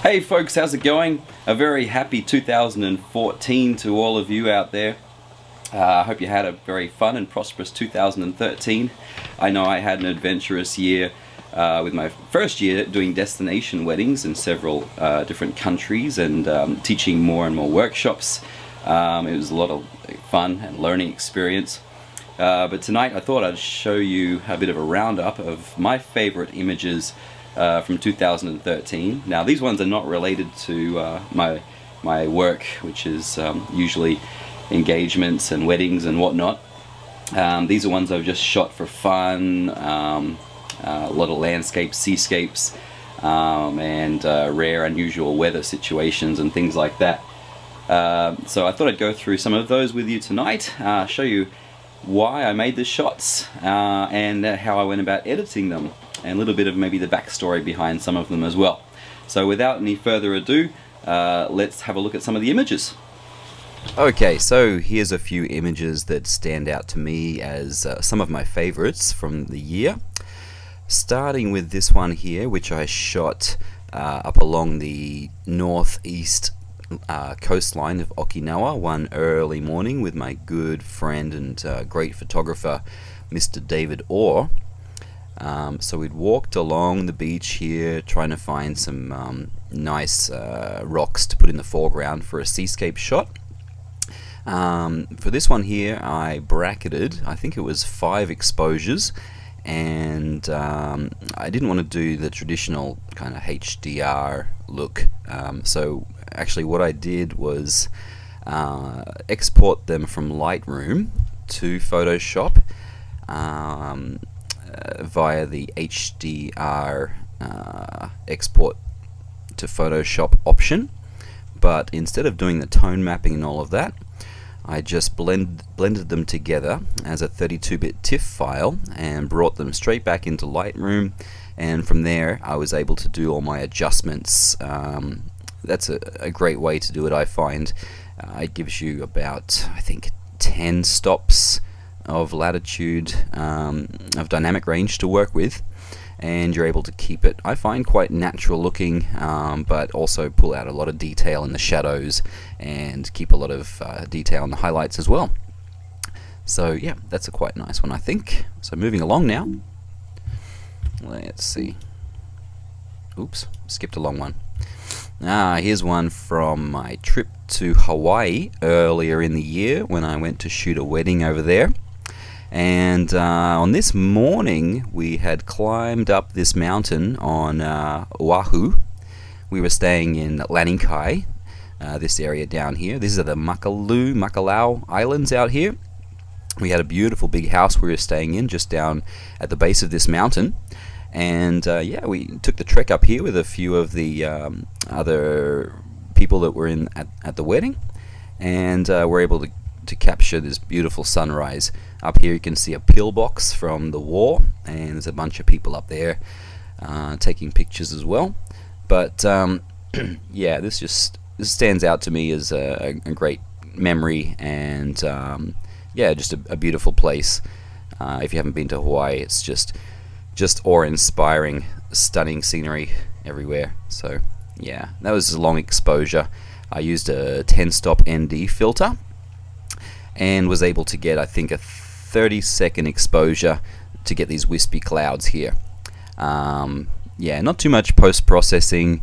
Hey folks, how's it going? A very happy 2014 to all of you out there. I hope you had a very fun and prosperous 2013. I know I had an adventurous year with my first year doing destination weddings in several different countries and teaching more and more workshops. It was a lot of fun and learning experience. But tonight I thought I'd show you a bit of a roundup of my favorite images from 2013. Now these ones are not related to my work, which is usually engagements and weddings and whatnot. These are ones I've just shot for fun, a lot of landscapes, seascapes, and rare unusual weather situations and things like that. So I thought I'd go through some of those with you tonight, show you why I made the shots and how I went about editing them, and a little bit of maybe the backstory behind some of them as well. So without any further ado, let's have a look at some of the images. Okay, so here's a few images that stand out to me as some of my favorites from the year. Starting with this one here, which I shot up along the northeast coastline of Okinawa one early morning with my good friend and great photographer, Mr. David Orr. So we'd walked along the beach here trying to find some nice rocks to put in the foreground for a seascape shot. For this one here I bracketed, I think it was 5 exposures, and I didn't want to do the traditional kind of HDR look, so actually what I did was export them from Lightroom to Photoshop via the HDR export to Photoshop option. But instead of doing the tone mapping and all of that, I just blended them together as a 32-bit TIFF file and brought them straight back into Lightroom, and from there I was able to do all my adjustments. That's a great way to do it, I find. It gives you about, I think, 10 stops of latitude of dynamic range to work with, and you're able to keep it, I find, quite natural looking, but also pull out a lot of detail in the shadows and keep a lot of detail in the highlights as well. So yeah, that's a quite nice one, I think. So moving along now, let's see. Oops, skipped a long one. Here's one from my trip to Hawaii earlier in the year when I went to shoot a wedding over there. And on this morning we had climbed up this mountain on Oahu. We were staying in Lanikai, this area down here. These are the Makalau Islands out here. We had a beautiful big house we were staying in just down at the base of this mountain. And yeah, we took the trek up here with a few of the other people that were in at the wedding, and were able to capture this beautiful sunrise. Up here you can see a pillbox from the war, and there's a bunch of people up there taking pictures as well. But yeah, this stands out to me as a great memory, and yeah, just a beautiful place. If you haven't been to Hawaii, it's just awe-inspiring, stunning scenery everywhere. So yeah, that was a long exposure. I used a 10-stop ND filter and was able to get, I think, a 30-second exposure to get these wispy clouds here. Yeah, not too much post-processing,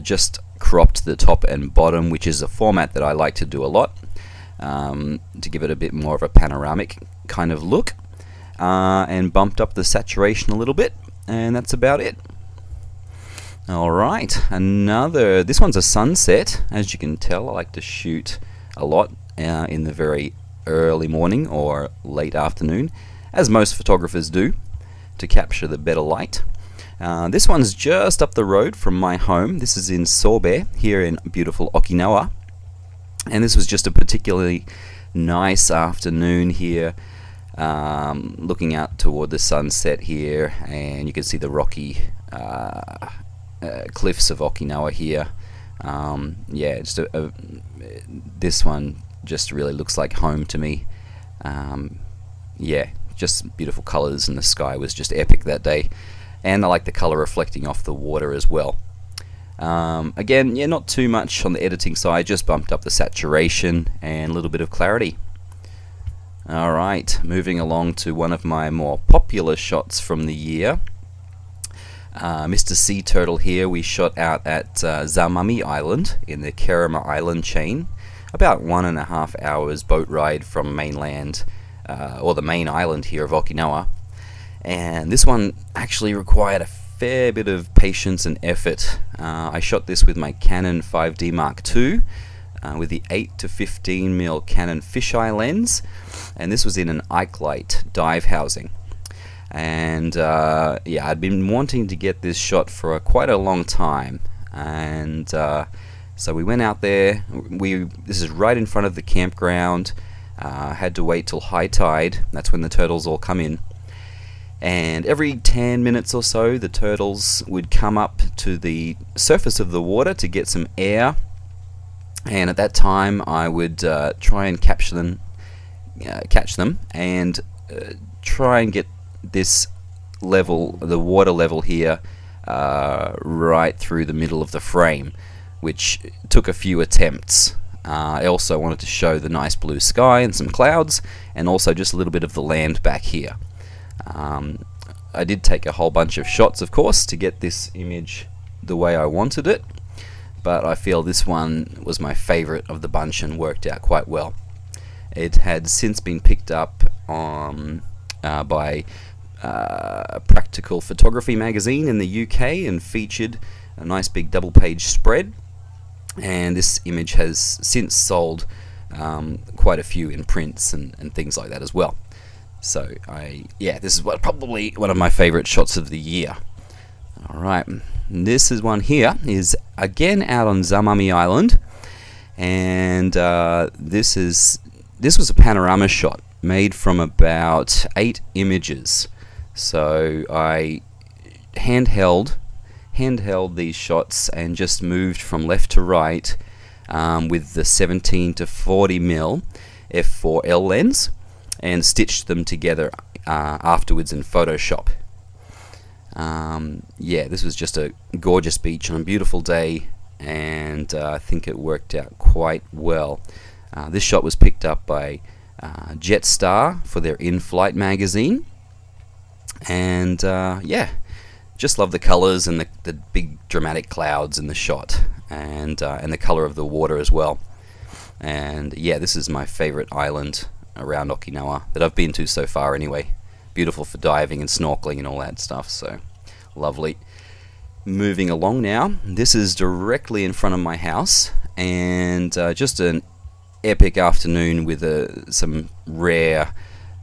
just cropped the top and bottom, which is a format that I like to do a lot, to give it a bit more of a panoramic kind of look, and bumped up the saturation a little bit, and that's about it. Alright, this one's a sunset. As you can tell, I like to shoot a lot in the very early morning or late afternoon, as most photographers do, to capture the better light. This one's just up the road from my home. This is in Sobe, here in beautiful Okinawa, and this was just a particularly nice afternoon here, looking out toward the sunset here, and you can see the rocky cliffs of Okinawa here. Yeah, just this one just really looks like home to me. Yeah, just beautiful colors, and the sky was just epic that day, and I like the color reflecting off the water as well. Again, yeah, not too much on the editing side, just bumped up the saturation and a little bit of clarity. Alright, moving along to one of my more popular shots from the year. Mr. Sea Turtle here we shot out at Zamami Island in the Kerama Island chain. About 1.5 hours boat ride from mainland, or the main island here of Okinawa. And this one actually required a fair bit of patience and effort. I shot this with my Canon 5D Mark II with the 8 to 15mm Canon fisheye lens, and this was in an Ike Light dive housing. And yeah, I'd been wanting to get this shot for quite a long time, and so we went out there. This is right in front of the campground. Had to wait till high tide. That's when the turtles all come in. And every 10 minutes or so, the turtles would come up to the surface of the water to get some air. And at that time, I would try and catch them, and try and get this level, the water level here, right through the middle of the frame, which took a few attempts. I also wanted to show the nice blue sky and some clouds, and also just a little bit of the land back here. I did take a whole bunch of shots, of course, to get this image the way I wanted it, but I feel this one was my favorite of the bunch and worked out quite well. It had since been picked up by Practical Photography magazine in the UK and featured a nice big double-page spread, and this image has since sold quite a few in prints and things like that as well. So yeah, this is probably one of my favorite shots of the year. Alright, this is one here, is again out on Zamami Island, and this was a panorama shot made from about 8 images. So I handheld these shots and just moved from left to right with the 17 to 40mm f4L lens, and stitched them together afterwards in Photoshop. Yeah, this was just a gorgeous beach on a beautiful day, and I think it worked out quite well. This shot was picked up by Jetstar for their in-flight magazine, and yeah, just love the colors and the big dramatic clouds in the shot, and the color of the water as well. And yeah, this is my favorite island around Okinawa that I've been to so far anyway. Beautiful for diving and snorkeling and all that stuff, so lovely. Moving along now, this is directly in front of my house, and just an epic afternoon with some rare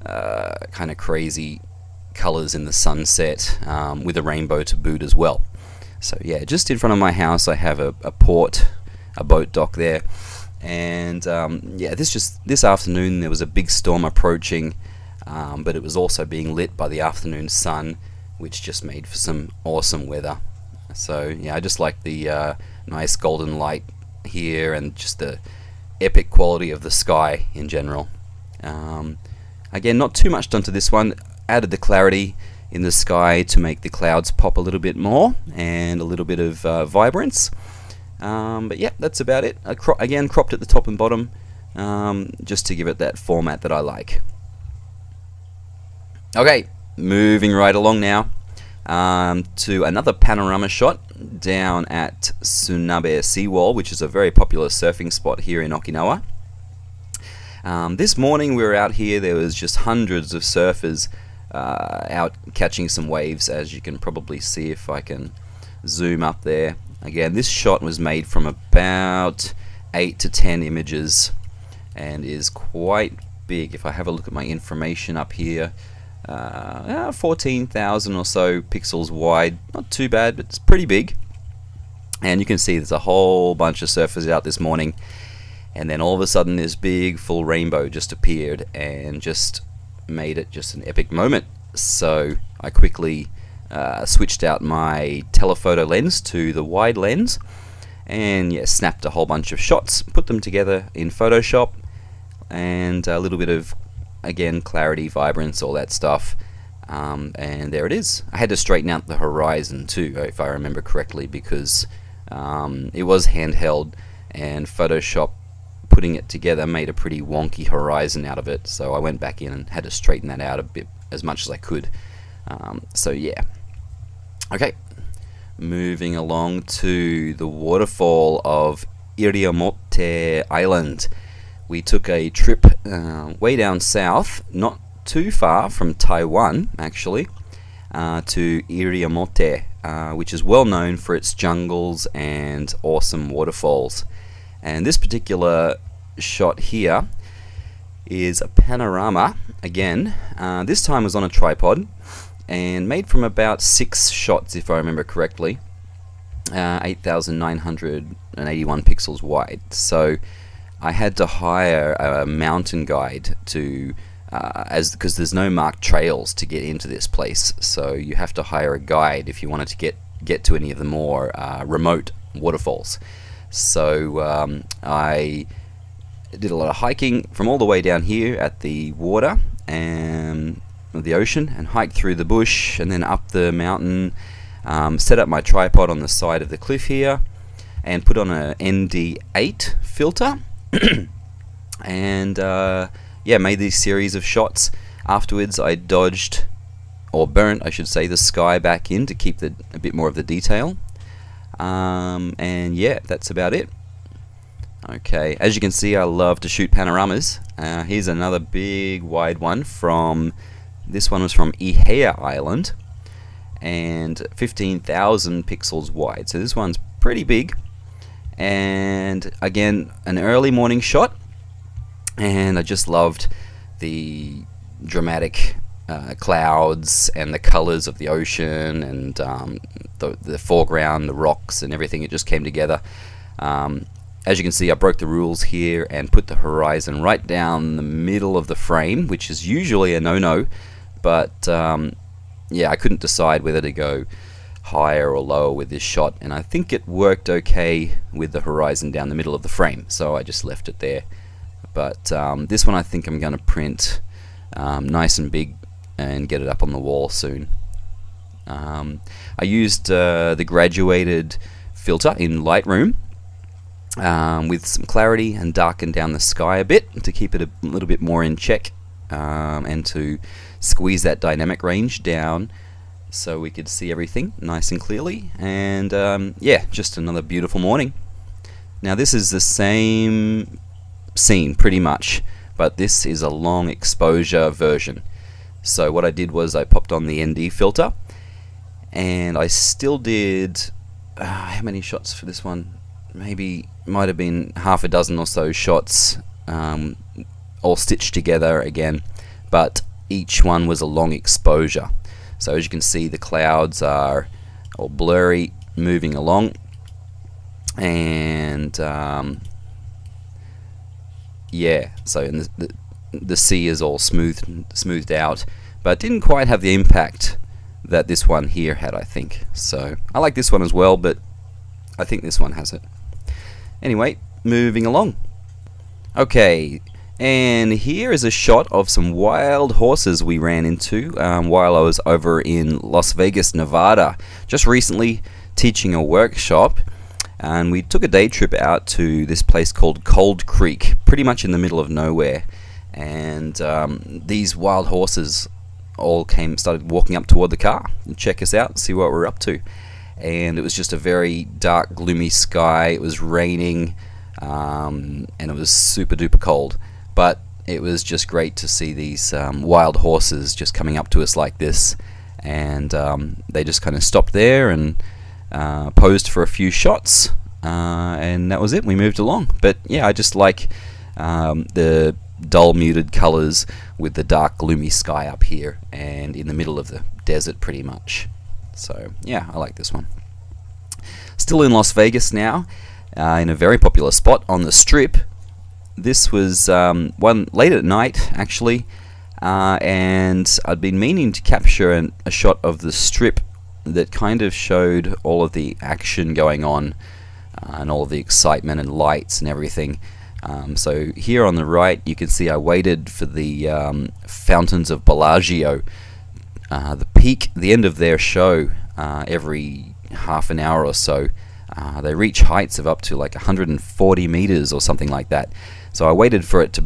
kind of crazy colors in the sunset, with a rainbow to boot as well. So yeah, just in front of my house I have a boat dock there. And yeah, this afternoon there was a big storm approaching, but it was also being lit by the afternoon sun, which just made for some awesome weather. So yeah, I just like the nice golden light here and just the epic quality of the sky in general. Again, not too much done to this one. Added the clarity in the sky to make the clouds pop a little bit more and a little bit of vibrance. But yeah, that's about it. Again, cropped at the top and bottom, just to give it that format that I like. Okay, moving right along now to another panorama shot down at Tsunabe Seawall, which is a very popular surfing spot here in Okinawa. This morning we were out here. There was just hundreds of surfers out catching some waves, as you can probably see if I can zoom up there. Again, this shot was made from about 8 to 10 images and is quite big. If I have a look at my information up here, 14,000 or so pixels wide. Not too bad, but it's pretty big. And you can see there's a whole bunch of surfers out this morning, and then all of a sudden this big full rainbow just appeared and just made it just an epic moment. So I quickly switched out my telephoto lens to the wide lens, and yeah, snapped a whole bunch of shots, put them together in Photoshop, and a little bit of, again, clarity, vibrance, all that stuff, and there it is. I had to straighten out the horizon too, if I remember correctly, because It was handheld, and Photoshop putting it together made a pretty wonky horizon out of it, so I went back in and had to straighten that out a bit as much as I could. So yeah. Okay, moving along to the waterfall of Iriamote Island. We took a trip way down south, not too far from Taiwan actually, to Iriamote, which is well known for its jungles and awesome waterfalls. And this particular shot here is a panorama again. This time was on a tripod and made from about 6 shots, if I remember correctly. 8,981 pixels wide. So I had to hire a mountain guide to because there's no marked trails to get into this place, so you have to hire a guide if you wanted to get to any of the more remote waterfalls. So I did a lot of hiking from all the way down here at the water and the ocean, and hiked through the bush and then up the mountain, set up my tripod on the side of the cliff here and put on a ND8 filter and yeah, made these series of shots. Afterwards I dodged, or burnt I should say, the sky back in to keep a bit more of the detail. And yeah, that's about it. Okay, as you can see, I love to shoot panoramas. Here's another big wide one from, this one was from Ihea Island, and 15,000 pixels wide, so this one's pretty big. And again, an early morning shot, and I just loved the dramatic clouds and the colors of the ocean, and the foreground, the rocks and everything. It just came together. As you can see, I broke the rules here and put the horizon right down the middle of the frame, which is usually a no-no, but yeah, I couldn't decide whether to go higher or lower with this shot, and I think it worked okay with the horizon down the middle of the frame, so I just left it there. But this one I think I'm going to print nice and big and get it up on the wall soon. I used the graduated filter in Lightroom with some clarity and darkened down the sky a bit to keep it a little bit more in check, and to squeeze that dynamic range down so we could see everything nice and clearly. And yeah, just another beautiful morning. Now this is the same scene pretty much, but this is a long exposure version. So what I did was I popped on the ND filter, and I still did how many shots for this one? Maybe might have been half a dozen or so shots, all stitched together again, but each one was a long exposure. So as you can see, the clouds are all blurry moving along, and yeah, so and the sea is all smoothed out, but didn't quite have the impact that this one here had, I think. So I like this one as well, but I think this one has it. Anyway, moving along. Okay, and here is a shot of some wild horses we ran into while I was over in Las Vegas, Nevada, just recently teaching a workshop. And we took a day trip out to this place called Cold Creek, pretty much in the middle of nowhere. And these wild horses all started walking up toward the car and check us out and see what we're up to. And it was just a very dark, gloomy sky. It was raining, and it was super duper cold. But it was just great to see these wild horses just coming up to us like this. And they just kind of stopped there and posed for a few shots, and that was it. We moved along. But yeah, I just like the dull muted colors with the dark gloomy sky up here and in the middle of the desert pretty much. So yeah, I like this one. Still in Las Vegas now, in a very popular spot on the Strip. This was one late at night actually, and I'd been meaning to capture a shot of the Strip that kind of showed all of the action going on, and all of the excitement and lights and everything. So here on the right you can see I waited for the Fountains of Bellagio, the end of their show, every half an hour or so. They reach heights of up to like 140 meters or something like that. So I waited for it to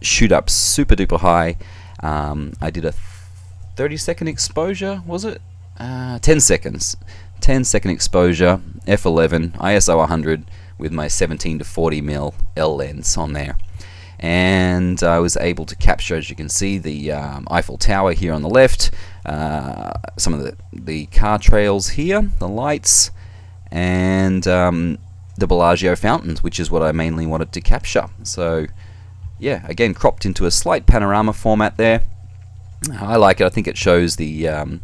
shoot up super duper high. I did a 30-second exposure, was it? 10 seconds. 10-second exposure, f11, ISO 100 with my 17 to 40 mil L lens on there. And I was able to capture, as you can see, the Eiffel Tower here on the left, some of the car trails here, the lights, and the Bellagio fountains, which is what I mainly wanted to capture. So yeah, again, cropped into a slight panorama format there. I like it. I think it shows the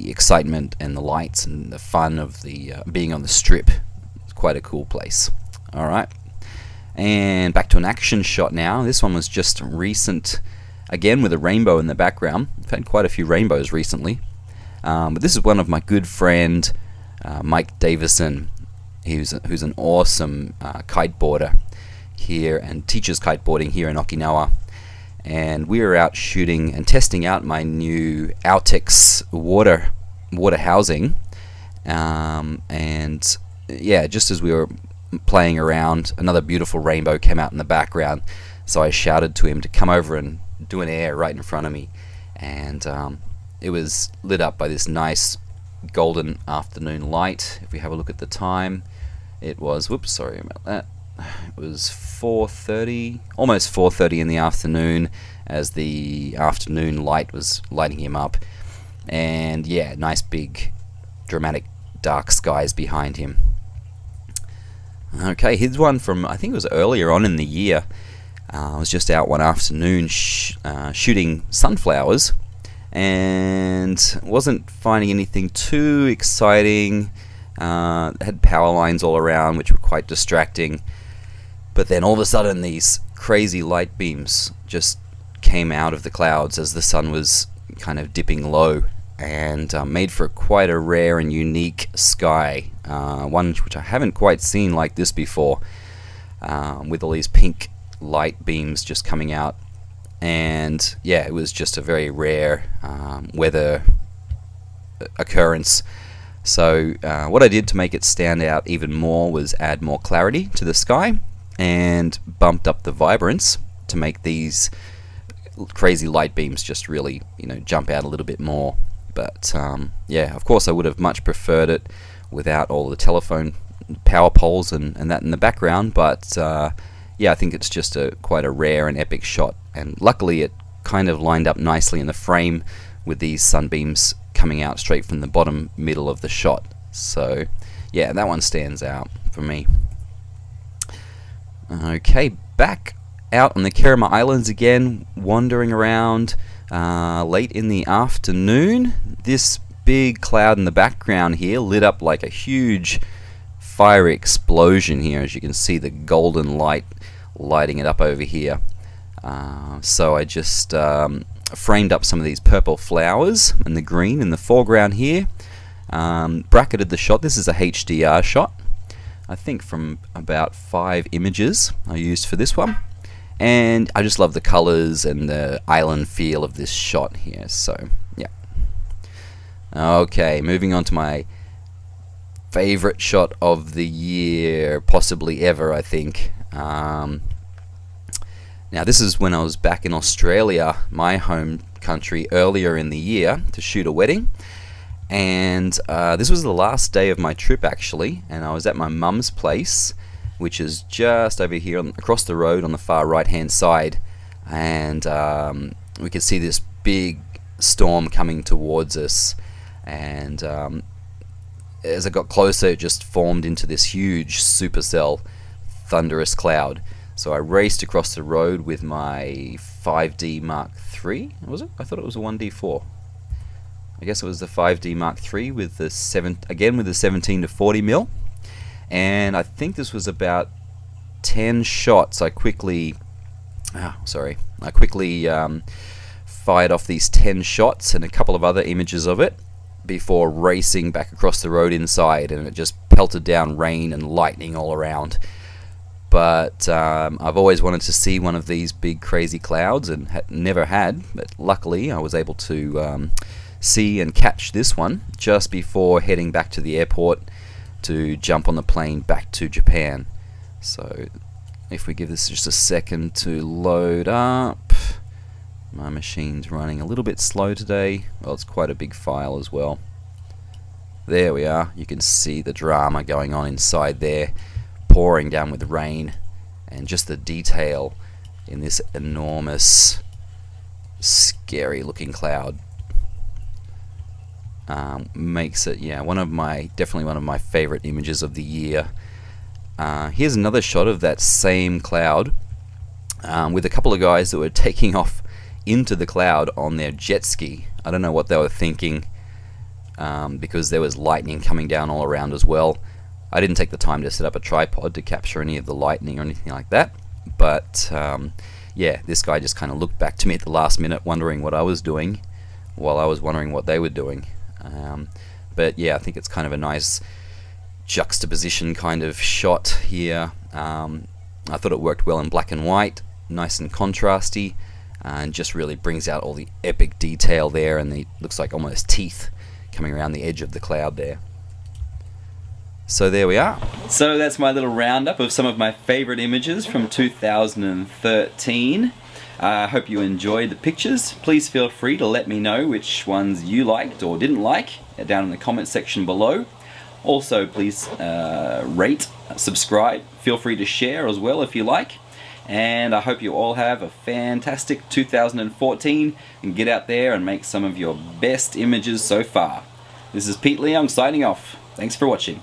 excitement and the lights and the fun of the being on the Strip. It's quite a cool place. All right. And back to an action shot now. This one was just recent, again with a rainbow in the background. I've had quite a few rainbows recently. But this is one of my good friend, Mike Davison, who's an awesome kiteboarder here and teaches kiteboarding here in Okinawa. And we were out shooting and testing out my new Altex water housing. And yeah, just as we were playing around, another beautiful rainbow came out in the background, so I shouted to him to come over and do an air right in front of me, and it was lit up by this nice golden afternoon light. If we have a look at the time, it was, whoops, sorry about that, it was 4:30, almost 4:30 in the afternoon, as the afternoon light was lighting him up. And yeah, nice big dramatic dark skies behind him. Okay, here's one from, I think it was earlier on in the year. I was just out one afternoon shooting sunflowers, and wasn't finding anything too exciting. Had power lines all around, which were quite distracting. But then all of a sudden, these crazy light beams just came out of the clouds as the sun was kind of dipping low, and made for quite a rare and unique sky, one which I haven't quite seen like this before, with all these pink light beams just coming out. And yeah, it was just a very rare weather occurrence. So what I did to make it stand out even more was add more clarity to the sky and bumped up the vibrance to make these crazy light beams just really, you know, jump out a little bit more. But yeah, of course I would have much preferred it without all the telephone power poles and that in the background, but yeah, I think it's just quite a rare and epic shot, and luckily it kind of lined up nicely in the frame with these sunbeams coming out straight from the bottom middle of the shot. So yeah, that one stands out for me. Okay, back out on the Kerama Islands again, wandering around late in the afternoon. This big cloud in the background here lit up like a huge fiery explosion here, as you can see the golden light lighting it up over here. So I just framed up some of these purple flowers and the green in the foreground here, bracketed the shot. This is a HDR shot, I think from about 5 images I used for this one. And I just love the colors and the island feel of this shot here. So yeah. Okay, moving on to my favorite shot of the year, possibly ever, I think. Now this is when I was back in Australia, my home country, earlier in the year to shoot a wedding. And this was the last day of my trip actually, and I was at my mum's place, which is just over here across the road on the far right hand side, and we could see this big storm coming towards us, and as I got closer it just formed into this huge supercell thunderous cloud. So I raced across the road with my 5D Mark III, was it? I thought it was a 1D4. I guess it was the 5D Mark III with the 17 to 40 mil. And I think this was about 10 shots. I quickly fired off these 10 shots and a couple of other images of it before racing back across the road inside, and it just pelted down rain and lightning all around. But I've always wanted to see one of these big crazy clouds and never had, but luckily I was able to see and catch this one just before heading back to the airport to jump on the plane back to Japan. So if we give this just a second to load up. My machine's running a little bit slow today. Well, it's quite a big file as well. There we are. You can see the drama going on inside there, pouring down with rain, and just the detail in this enormous, scary looking cloud makes it, yeah, definitely one of my favorite images of the year. Here's another shot of that same cloud with a couple of guys that were taking off into the cloud on their jet ski. I don't know what they were thinking, because there was lightning coming down all around as well. I didn't take the time to set up a tripod to capture any of the lightning or anything like that, but yeah, this guy just kind of looked back to me at the last minute wondering what I was doing while I was wondering what they were doing. But yeah, I think it's kind of a nice juxtaposition kind of shot here. I thought it worked well in black and white, nice and contrasty, and just really brings out all the epic detail there, and the looks like almost teeth coming around the edge of the cloud there. So there we are. So that's my little roundup of some of my favorite images from 2013. I hope you enjoyed the pictures. Please feel free to let me know which ones you liked or didn't like down in the comment section below. Also, please rate, subscribe, feel free to share as well if you like. And I hope you all have a fantastic 2014 and get out there and make some of your best images so far. This is Pete Leong signing off. Thanks for watching.